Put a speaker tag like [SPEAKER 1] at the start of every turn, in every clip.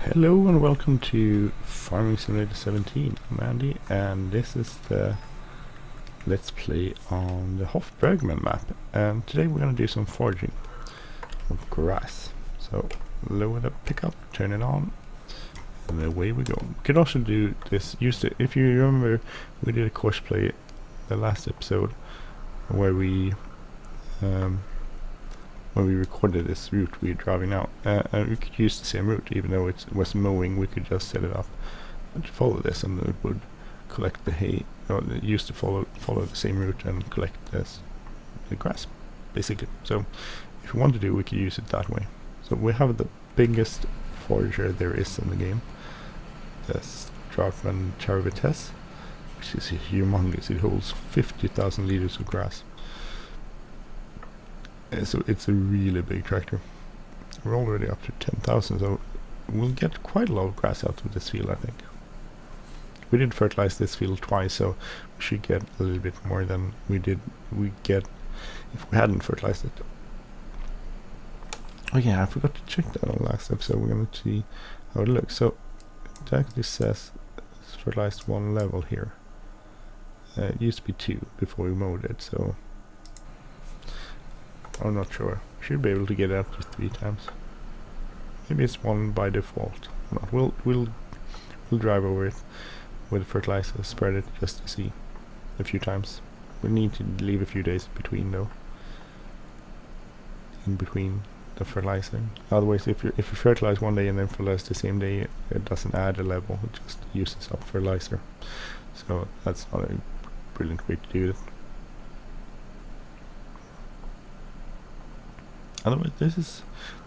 [SPEAKER 1] Hello and welcome to Farming Simulator 17. I'm Andy and this is the Let's Play on the Hof Bergmann map, and today we're going to do some foraging of grass. So lower the pickup, turn it on, and away we go. We could also do this, if you remember, we did a Courseplay the last episode where we recorded this route we're driving now, and we could use the same route. Even though it was mowing, we could just set it up and follow this, and it would collect the hay. It used to follow the same route and collect the grass, basically. So if we want to do, we could use it that way. So we have the biggest forager there is in the game, the Bale Vitesse, which is humongous. It holds 50,000 liters of grass. So it's a really big tractor. We're already up to 10,000, so we'll get quite a lot of grass out of this field, I think. We did fertilize this field twice, so we should get a little bit more than we get if we hadn't fertilized it. Oh yeah, I forgot to check that on the last episode. We're going to see how it looks. So it actually says it's fertilized one level here. It used to be 2 before we mowed it, so I'm not sure. Should be able to get it up to 3 times. Maybe it's 1 by default. No, we'll drive over it with fertilizer, spread it just to see a few times. We need to leave a few days between though. In between the fertilizing. Otherwise, if you fertilize one day and then fertilize the same day, it doesn't add a level. It just uses up fertilizer. So that's not a brilliant way to do it. Otherwise,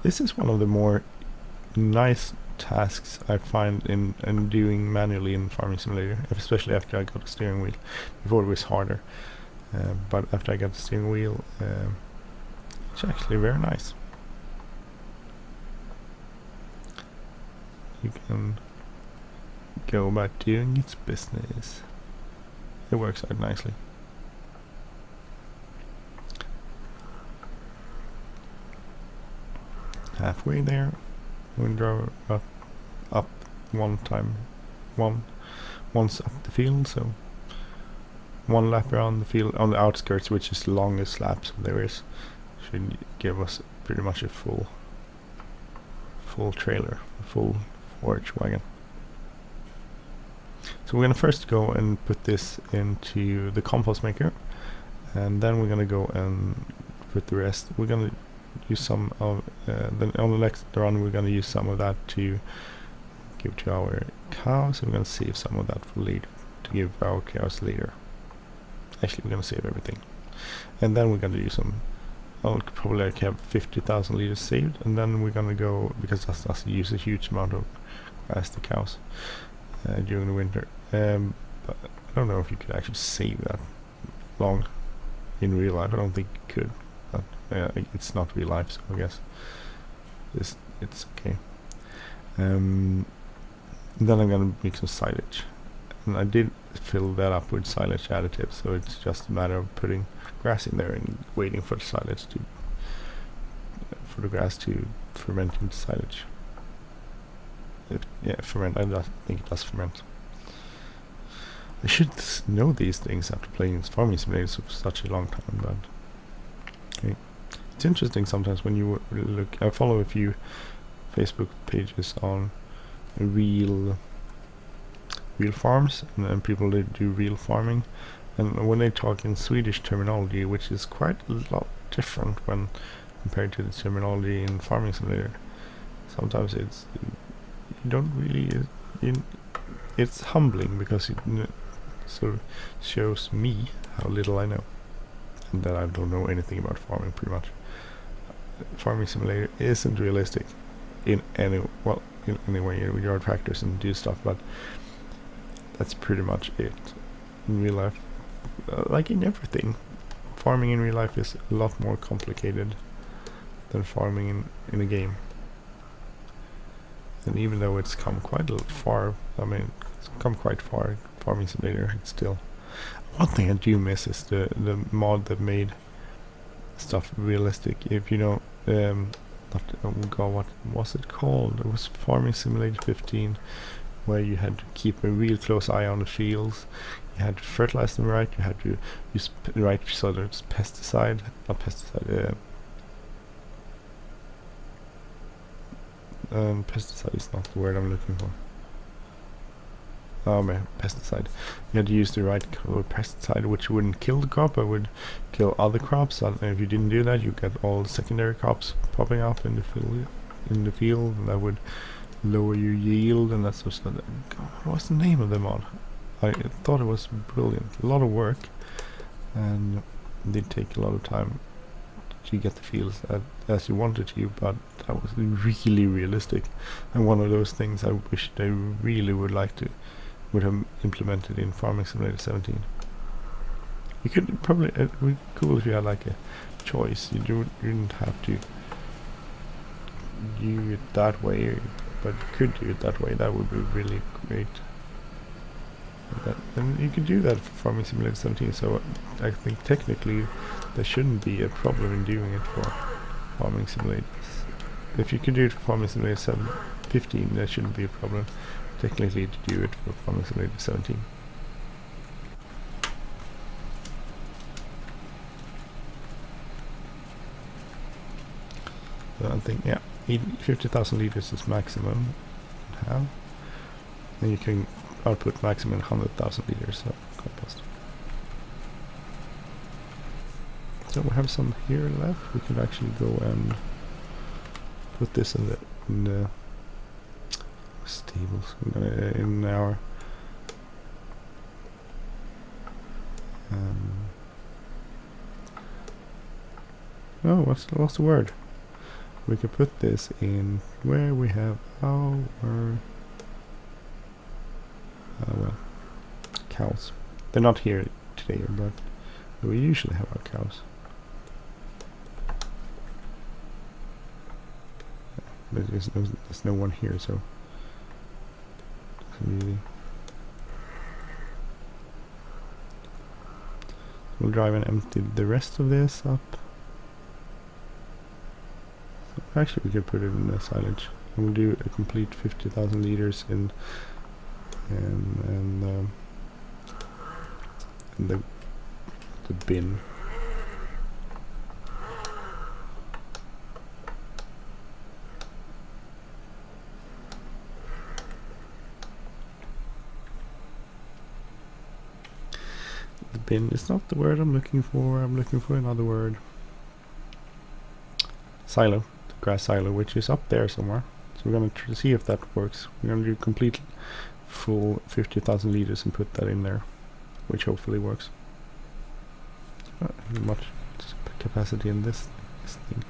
[SPEAKER 1] this is one of the more nice tasks I find in doing manually in Farming Simulator, especially after I got a steering wheel. Before it was harder, but after I got the steering wheel, it's actually very nice. You can go about doing its business. It works out nicely. Halfway there, we'll drive up once up the field, so 1 lap around the field on the outskirts, which is the longest lap there is, should give us pretty much a full trailer, a full forage wagon. So we're gonna first go and put this into the compost maker, and then we're gonna go and put the rest. We're gonna use some of then on the next run we're going to use some of that to give to our cows, and we're going to save some of that for later to give our cows later. Actually, we're going to save everything, and then we're going to use some. I'll probably like have 50,000 liters saved, and then we're going to go, because that doesn't use a huge amount of grass to cows during the winter. But I don't know if you could actually save that long in real life. I don't think you could. It's not real life, so I guess it's okay. Then I'm gonna make some silage, and I did fill that up with silage additives, so it's just a matter of putting grass in there and waiting for the silage for the grass to ferment into silage. Ferment. I think it does ferment. I should know these things after playing Farming Simulator for such a long time, but okay. It's interesting sometimes when you look. I follow a few Facebook pages on real farms and people that do real farming, and when they talk in Swedish terminology, which is quite a lot different when compared to the terminology in Farming Simulator, sometimes it's you don't really. It's humbling because it sort of shows me how little I know, and that I don't know anything about farming pretty much. Farming Simulator isn't realistic in any way. You drive tractors and do stuff, but that's pretty much it. In real life, like in everything, farming in real life is a lot more complicated than farming in a game. And even though it's come quite far, it's come quite far, Farming Simulator, it's still. One thing I do miss is the mod that made stuff realistic. If you know, not, oh god, what was it called? It was Farming Simulator 15, where you had to keep a real close eye on the fields. You had to fertilize them right, you had to use the right sort of pesticide, not pesticide, pesticide is not the word I'm looking for. Oh man, pesticide. You had to use the right pesticide, which wouldn't kill the crop, but would kill other crops. And if you didn't do that, you get all secondary crops popping up in the field, and that would lower your yield and that sort of stuff. God, what was the name of the mod? I thought it was brilliant. A lot of work, and it did take a lot of time to get the fields as you wanted to, but that was really realistic, and one of those things I wish they really would have implemented in Farming Simulator 17. You could probably, it would be cool if you had like a choice. You didn't have to do it that way, but you could do it that way. That would be really great. And you can do that for Farming Simulator 17, so I think technically there shouldn't be a problem in doing it for Farming Simulators. If you can do it for Farming Simulator 15, there shouldn't be a problem technically to do it for Farming Simulator 17. So I think, yeah, 50,000 liters is maximum you have. And you can output maximum 100,000 liters of compost. So we have some here left. We can actually go and put this in the stables. In our oh, what's the word? We can put this in where we have our well, cows. They're not here today, but we usually have our cows. There's no one here, so really. We'll drive and empty the rest of this up. So actually, we could put it in the silage, and we'll do a complete 50,000 liters in the bin. The bin is not the word I'm looking for. I'm looking for another word. Silo, the grass silo, which is up there somewhere. So we're going to see if that works. We're going to do complete full 50,000 liters and put that in there, which hopefully works. Not much capacity in this thing.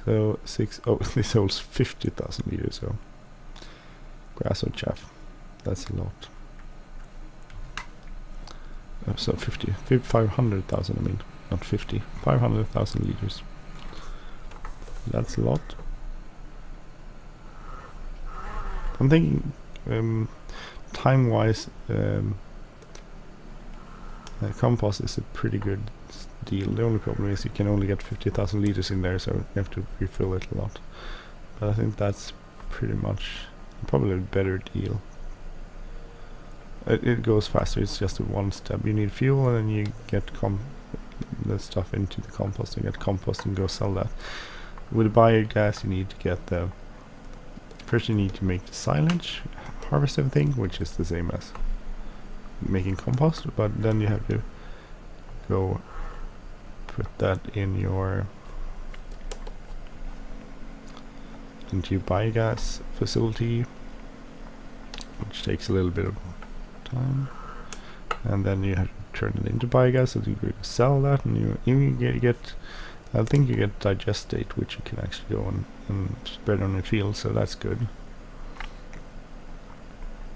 [SPEAKER 1] So this holds 50,000 liters, so grass or chaff, that's a lot. So 500,000, I mean, not 50, 500,000 liters. That's a lot. I'm thinking time-wise, compost is a pretty good deal. The only problem is you can only get 50,000 liters in there, so you have to refill it a lot. But I think that's pretty much probably a better deal. It goes faster. It's just a one step. You need fuel, and then you get the stuff into the compost and get compost and go sell that. With biogas, you need to get the first. You need to make the silage, harvest everything, which is the same as making compost. But then you have to go put that in your into your biogas facility, which takes a little bit of time, and then you have to turn it into biogas, so you sell that, and you get I think you get digestate, which you can actually go and spread on the field, so that's good.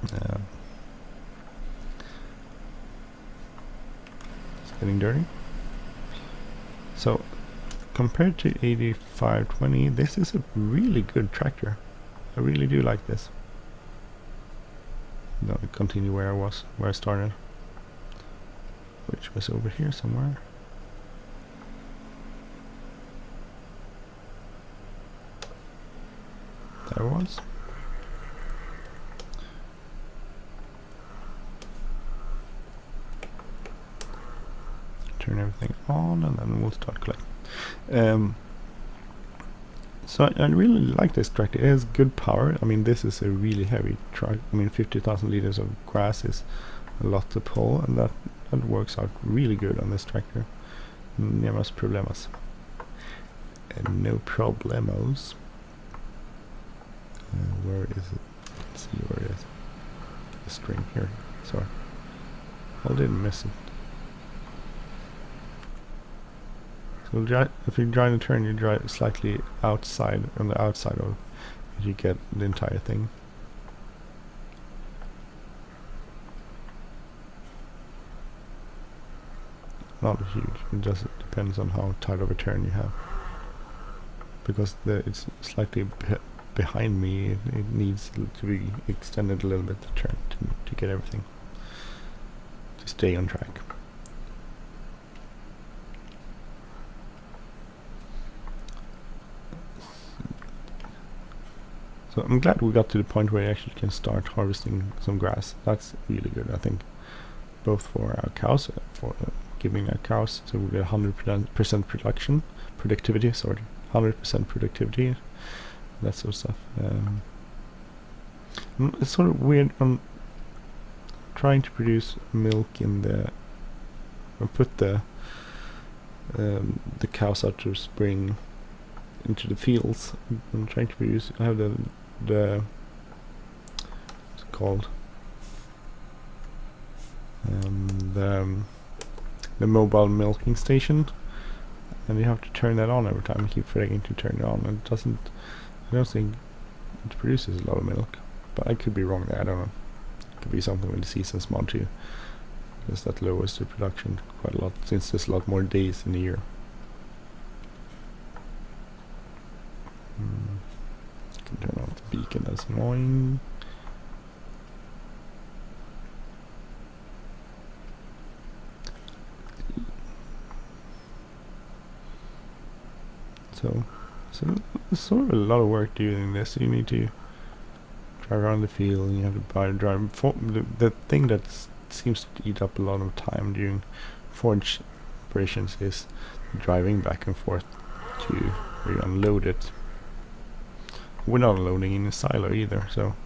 [SPEAKER 1] It's getting dirty. So compared to 8520, this is a really good tractor. I really do like this. Now I continue where I started, which was over here somewhere. There it was. Turn everything on and then we'll start collecting. So I really like this tractor. It has good power. I mean, this is a really heavy truck. I mean, 50,000 liters of grass is a lot to pull, and that works out really good on this tractor. No más problemas. And no problemos. Where is it? Let's see where it is. The string here. Sorry. I didn't miss it. So if you drive a turn, you drive slightly outside, on the outside of, you get the entire thing. Not huge, it just depends on how tight of a turn you have. Because it's slightly behind me, it needs to be extended a little bit, the turn, to get everything to stay on track. So I'm glad we got to the point where you actually can start harvesting some grass. That's really good, I think, both for our cows, for giving our cows, so we get 100% productivity, sorry, 100% productivity, that sort of stuff. It's sort of weird. I'm trying to produce milk in the, or put the cows out to spring into the fields. I'm trying to produce. I have the what's it called, the mobile milking station, and you have to turn that on every time. I keep forgetting to turn it on, and it doesn't. I don't think it produces a lot of milk, but I could be wrong there. I don't know. It could be something with the seasons mod too, because that lowers the production quite a lot, since there's a lot more days in the year. Can turn off the beacon, that's annoying. So it's sort of a lot of work doing this. You need to drive around the field, and you have to drive. The thing that seems to eat up a lot of time during forage operations is driving back and forth to where you unload it. We're not unloading in a silo either, so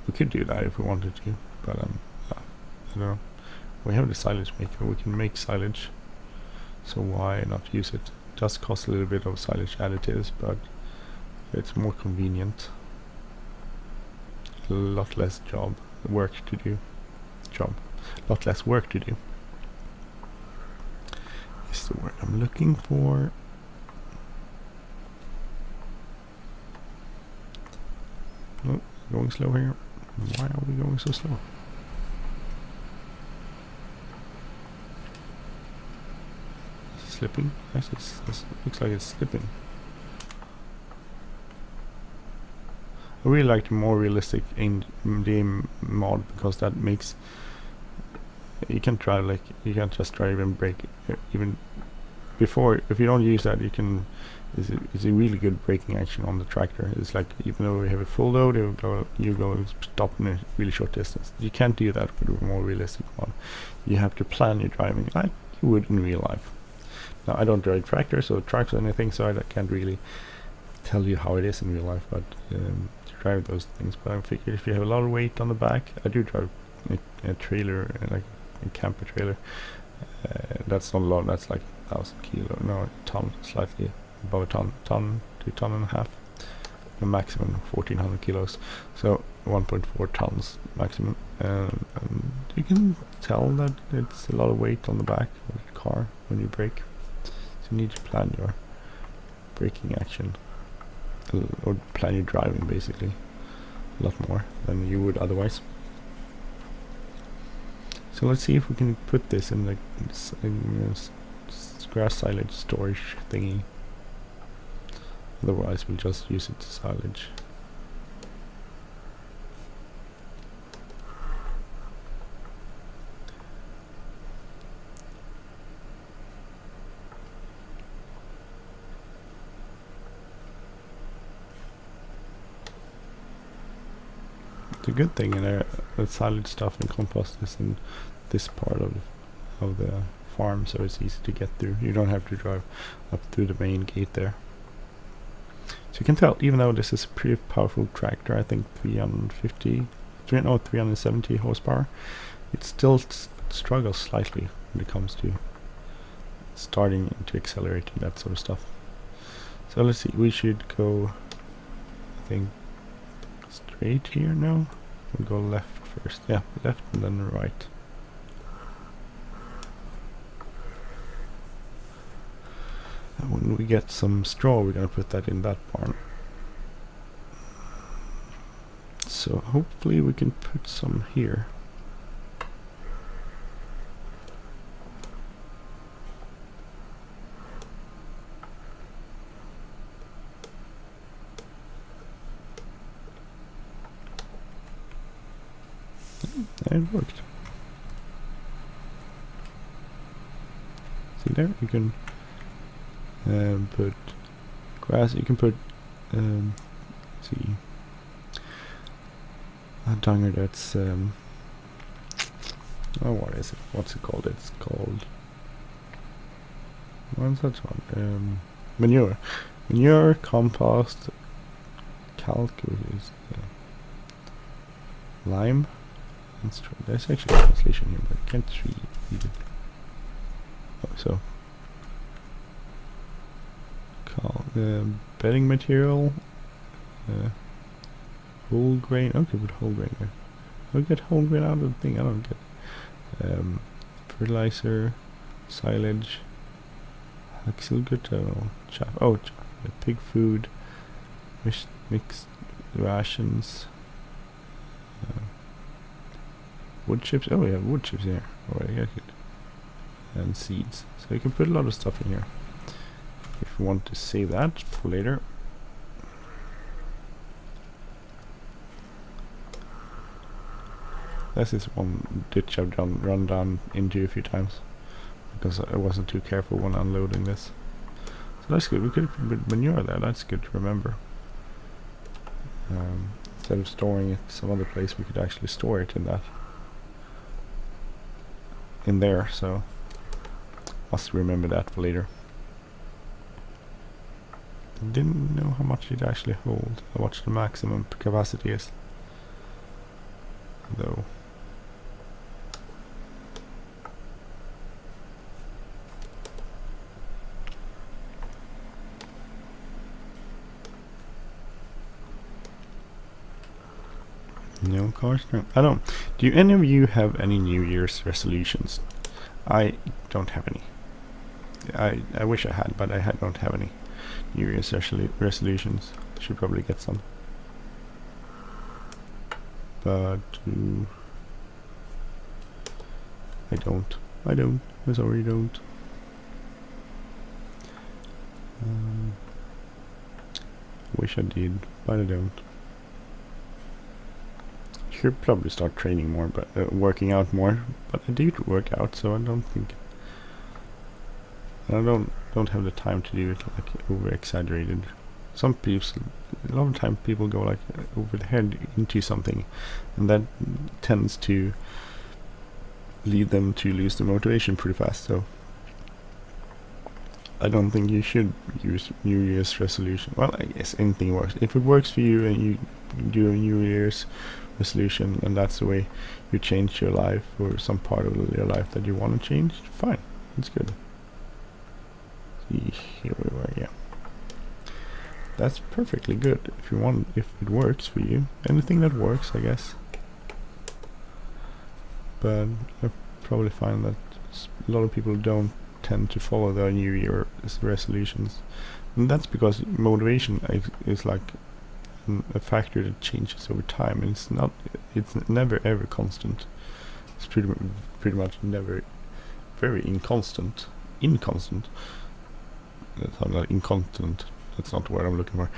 [SPEAKER 1] we could do that if we wanted to, but I don't know. We have the silage maker, we can make silage, so why not use it? It does cost a little bit of silage additives, but it's more convenient. A lot less work to do. A lot less work to do. Is the word I'm looking for. Oh, going slow here. Why are we going so slow? Is it slipping? Yes, it looks like it's slipping. I really like the more realistic game mod, because that makes you can drive like you can't just drive and brake even before. If you don't use that, you can. It's a really good braking action on the tractor. It's like, even though we have a full load, you go stop in a really short distance. You can't do that with a more realistic mod. You have to plan your driving like you would in real life. Now, I don't drive tractors or trucks or anything, so I can't really tell you how it is in real life, but to drive those things. But I figure if you have a lot of weight on the back, I do drive a trailer, like a camper trailer. That's not a lot. That's like 1,000 kilo, no, a ton, slightly above a ton to ton and a half, the maximum 1,400 kilos, so 1.4 tons maximum, and you can tell that it's a lot of weight on the back of the car when you brake, so you need to plan your braking action, or plan your driving basically a lot more than you would otherwise. So let's see if we can put this in the grass silage storage thingy. Otherwise we'll just use it to silage. The good thing in the silage stuff and compost is in this part of the farm, so it's easy to get through. You don't have to drive up through the main gate there. So you can tell, even though this is a pretty powerful tractor, I think 370 horsepower, it still struggles slightly when it comes to starting to accelerate and that sort of stuff. So let's see, we should go, I think, straight here now. We'll go left first. Yeah, left and then right. And when we get some straw, we're gonna put that in that barn. So hopefully we can put some here. It worked. See there? You can put grass. You can put see a dunger that's oh, what is it? What's it called? It's called, what's that one? Manure. Manure, compost, calc, which is lime. There's actually a translation here, but I can't read it. Oh, so bedding material, whole grain. Okay, put whole grain there. I get whole grain out of the thing. I don't get fertilizer, silage, chaff. Oh, pig food, mixed rations. Wood chips. Oh, we have wood chips here. Alright, yeah, good. And seeds. So you can put a lot of stuff in here if you want to save that for later. This is one ditch I've run down into a few times because I wasn't too careful when unloading this. So that's good. We could put manure there. That's good to remember. Instead of storing it some other place, we could actually store it in there. So must remember that for later. Didn't know how much it actually holds. How much the maximum capacity is, though. No cars. No. I don't. Do any of you have any New Year's resolutions? I don't have any. I wish I had, but I don't have any New Year's resolutions. Should probably get some. But I don't. I'm sorry, I don't. Wish I did, but I don't. Should probably start training more, but working out more. But I do work out, so I don't think. I don't have the time to do it like over exaggerated. Some people, a lot of time people go like over the head into something, and that tends to lead them to lose their motivation pretty fast. So I don't think you should use New Year's resolution. Well, I guess anything works. If it works for you and you do a New Year's resolution and that's the way you change your life or some part of your life that you want to change, fine, it's good. See, here we were, yeah. That's perfectly good if you want, if it works for you. Anything that works, I guess. But I probably find that a lot of people don't tend to follow their New Year's resolutions, and that's because motivation is like a factor that changes over time, and it's never ever constant. It's pretty much never very inconstant. That sounds like inconstant. That's not the word I'm looking for.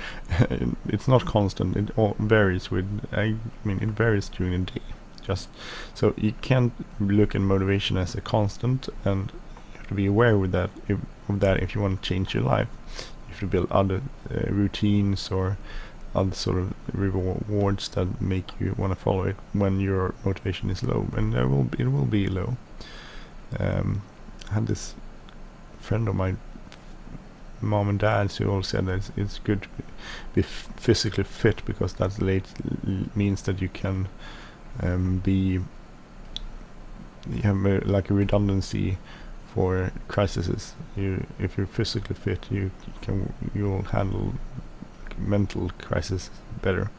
[SPEAKER 1] It's not constant. It all varies with. I mean, it varies during the day. Just so you can't look at motivation as a constant, and you have to be aware with that. If you want to change your life, you have to build other routines or other sort of rewards that make you want to follow it when your motivation is low, and it will be low. I had this friend of mine, mom and dad, who all said that it's good to be physically fit, because that means that you can you have like a redundancy for crises. If you're physically fit, you'll handle mental crisis better,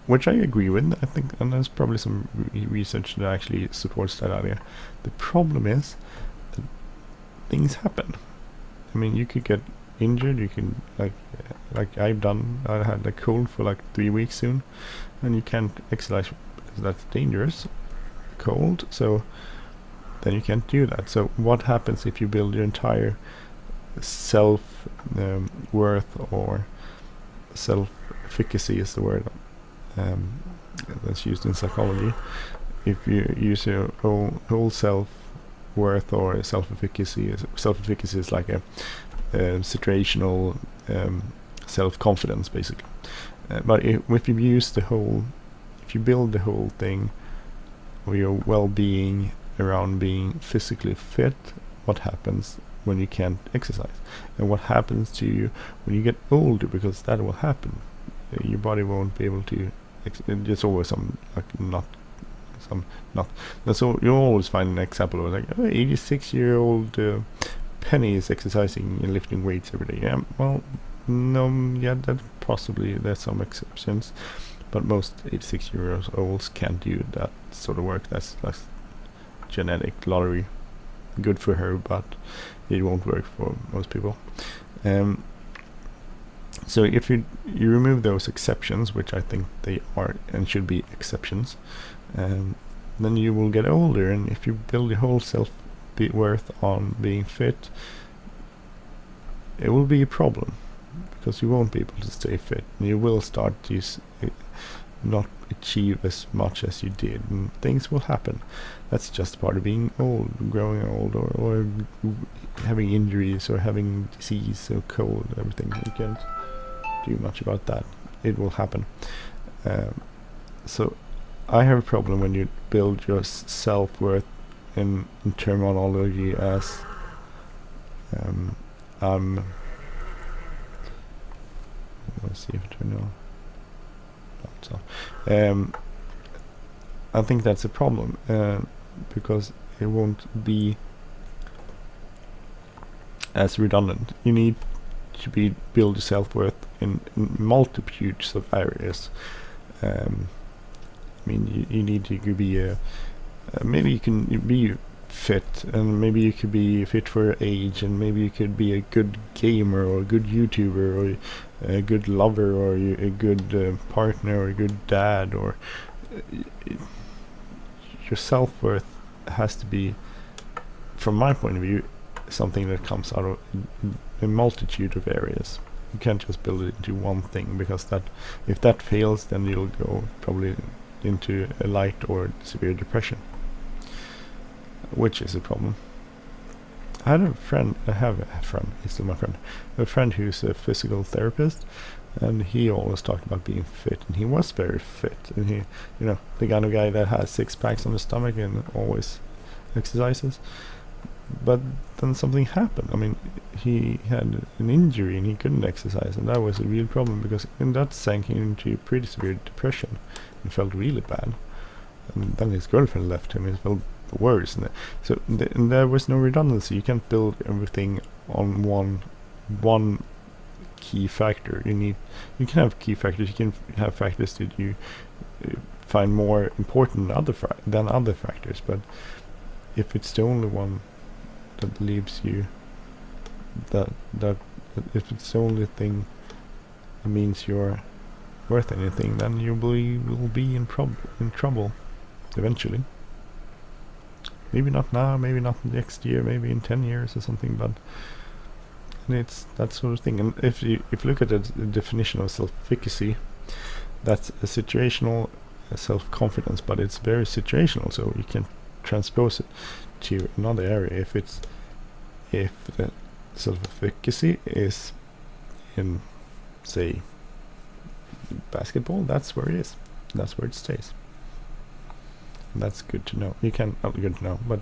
[SPEAKER 1] which I agree with. I think, and there's probably some research that actually supports that idea. The problem is that things happen. I mean, you could get injured. You can like I've done. I had a cold for like 3 weeks soon, and you can't exercise because that's dangerous, cold. So then you can't do that. So what happens if you build your entire self worth, or self-efficacy is the word that's used in psychology? If you use your whole self-worth or self-efficacy is like a situational self-confidence, basically. But if you build the whole thing of your well-being around being physically fit, what happens when you can't exercise, and what happens to you when you get older? Because that will happen. Your body won't be able to. There's always that's all. You always find an example of like 86-year-old Penny is exercising and lifting weights every day. Yeah, well, no, yeah, that possibly there's some exceptions, but most 86-year-olds can't do that sort of work. That's genetic lottery. Good for her, but it won't work for most people. So if you remove those exceptions, which I think they are and should be exceptions, then you will get older, and if you build your whole self-worth on being fit, it will be a problem, because you won't be able to stay fit, and you will start to not achieve as much as you did, and things will happen. That's just part of being old, growing old, or having injuries, or having disease, or cold, everything. You can't do much about that. It will happen. So I have a problem when you build your self-worth in terminology as let's see if I turn on. I think that's a problem, because it won't be as redundant. You need to build your self-worth in multitudes of areas. I mean, you need to be maybe you can be fit, and maybe you could be fit for your age, and maybe you could be a good gamer, or a good YouTuber, or a good lover, or a good partner, or a good dad, or your self-worth has to be, from my point of view, something that comes out of a multitude of areas. You can't just build it into one thing, because if that fails, then you'll go probably into a light or severe depression, which is a problem. I have a friend, he's still my friend, a friend who's a physical therapist, and he always talked about being fit, and he was very fit, and he, the kind of guy that has 6 packs on his stomach and always exercises. But then something happened. I mean, he had an injury and he couldn't exercise, and that was a real problem, because that sank into pretty severe depression and felt really bad. And then his girlfriend left him, and it felt worse. And there was no redundancy. You can't build everything on one key factor. You can have key factors. You can have factors that you find more important than other factors. But if it's the only one that leaves you, that if it's the only thing that means you're worth anything, then you will be in trouble eventually. Maybe not now, maybe not next year, maybe in 10 years or something, but it's that sort of thing. And if you look at the definition of self-efficacy, that's a situational self-confidence, but it's very situational, so you can transpose it to another area. If the self-efficacy is in, say, basketball, that's where it is. That's where it stays. And that's good to know. You can not good to know, but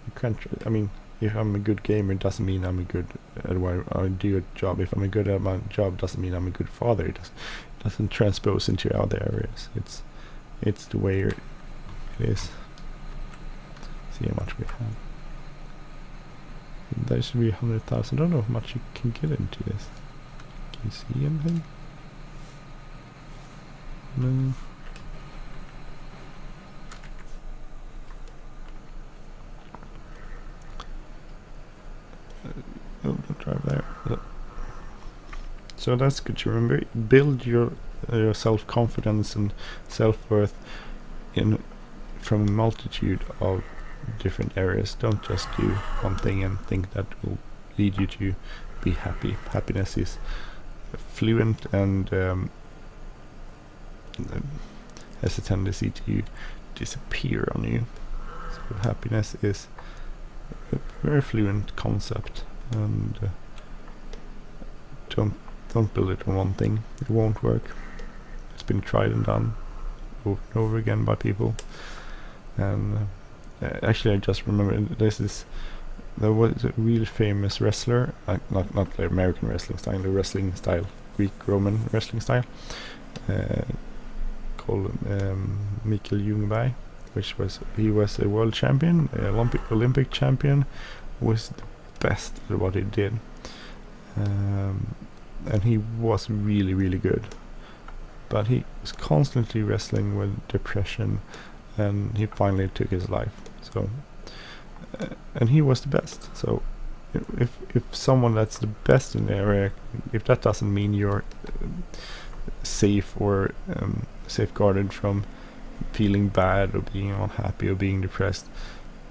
[SPEAKER 1] you can't. I mean, if I'm a good gamer, it doesn't mean I'm a good at what I do a job. If I'm a good at my job, doesn't mean I'm a good father. It doesn't transpose into other areas. It's the way it is. See how much we have. There should be 100,000. I don't know how much you can get into this. Can you see anything? No. Oh, don't drive there. So that's good to remember. Build your self-confidence and self-worth from a multitude of different areas. Don't just do one thing and think that will lead you to be happy. Happiness is fluent and has a tendency to disappear on you. So happiness is a very fluent concept, and don't build it on one thing. It won't work. It's been tried and done over and over again by people. And actually, I just remember there was a really famous wrestler, not the American wrestling style, Greek-Roman wrestling style, called Mikael Ljungberg, he was a world champion, Olympic champion, was the best at what he did, and he was really, really good, but he was constantly wrestling with depression, and he finally took his life. So and he was the best. So if someone that's the best in the area, if that doesn't mean you're safe or safeguarded from feeling bad or being unhappy or being depressed,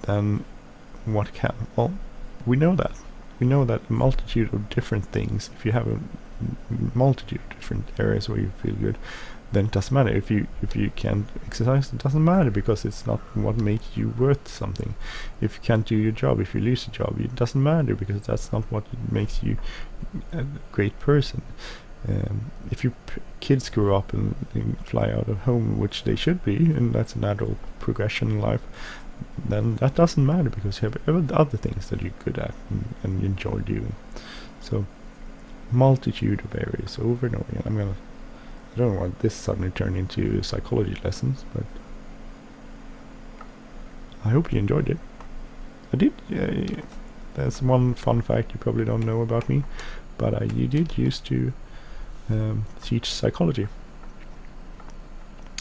[SPEAKER 1] then what can? Well, we know that a multitude of different things, if you have a multitude of different areas where you feel good, then it doesn't matter. If you can't exercise, it doesn't matter, because it's not what makes you worth something. If you can't do your job, if you lose a job, it doesn't matter, because that's not what makes you a great person. If your kids grow up and fly out of home, which they should be, and that's a natural progression in life, then that doesn't matter, because you have other things that you're good at and you enjoy doing. So multitude of areas over and over again. I don't know why this suddenly turned into psychology lessons, but I hope you enjoyed it. I did. There's one fun fact you probably don't know about me, but I did used to teach psychology.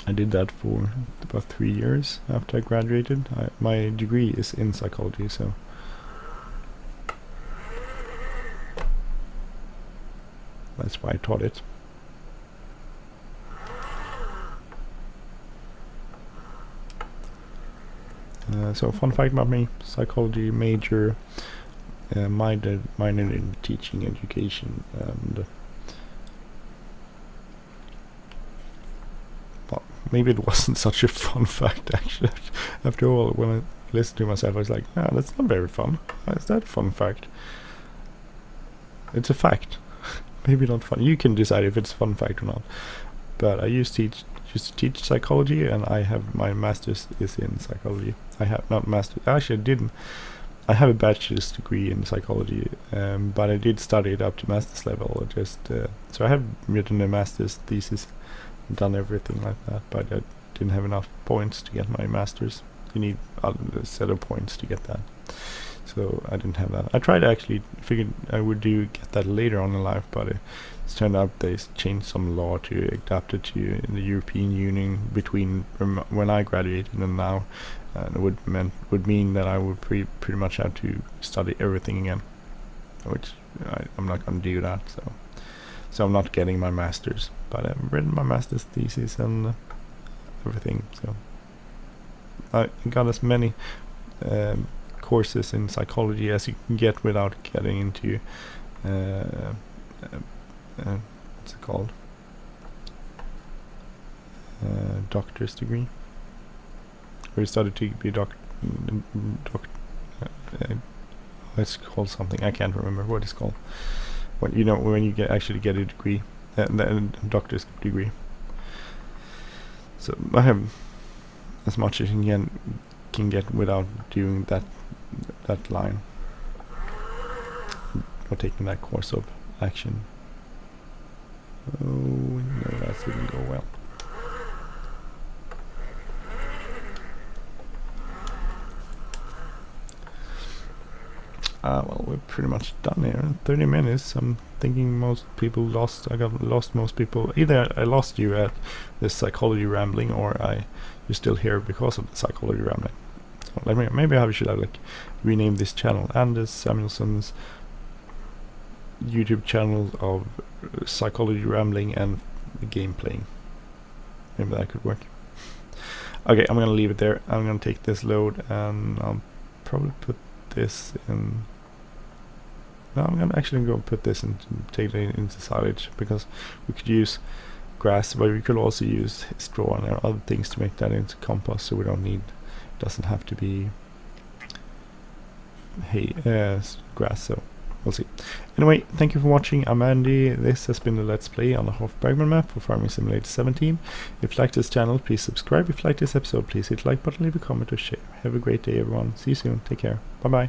[SPEAKER 1] I did that for about 3 years after I graduated. My degree is in psychology, so that's why I taught it. So fun fact about me: psychology major, minor in teaching education, and well, maybe it wasn't such a fun fact actually. After all, when I listened to myself, I was like, "Ah, that's not very fun. Why is that a fun fact?" It's a fact. Maybe not fun. You can decide if it's a fun fact or not. But I used to teach psychology, and I have my master's is in psychology. I have not master. Actually, I didn't. I have a bachelor's degree in psychology, but I did study it up to master's level. So I have written a master's thesis, done everything like that, but I didn't have enough points to get my master's. You need a set of points to get that. So I didn't have that. I tried actually, figured I would get that later on in life, but it's turned out they changed some law to adapt it to the European Union between when I graduated and now, and it would mean that I would pretty much have to study everything again, which I'm not going to do that. So I'm not getting my master's, but I've written my master's thesis and everything. So I got as many courses in psychology as you can get without getting into what's it called, doctor's degree, where you study to be it's called something, I can't remember what it's called, when you get a degree, a doctor's degree. So I have as much as you can get without doing that line or taking that course of action. Oh no, that didn't go well. Well, we're pretty much done here. 30 minutes. I'm thinking most people lost. I lost most people. Either I lost you at this psychology rambling, or you're still here because of the psychology rambling. So maybe I should have like renamed this channel, Anders Samuelson's YouTube channel of psychology rambling and game playing. Maybe that could work. Okay, I'm gonna leave it there. I'm gonna take this load and I'll probably put this in. No, I'm gonna actually go put this and take it into silage, because we could use grass, but we could also use straw and other things to make that into compost, so we don't need, it doesn't have to be grass, so we'll see. Anyway, thank you for watching. I'm Andy. This has been the Let's Play on the Hof Bergmann map for Farming Simulator 17. If you like this channel, please subscribe. If you like this episode, please hit the like button, leave a comment or share. Have a great day, everyone. See you soon. Take care. Bye bye.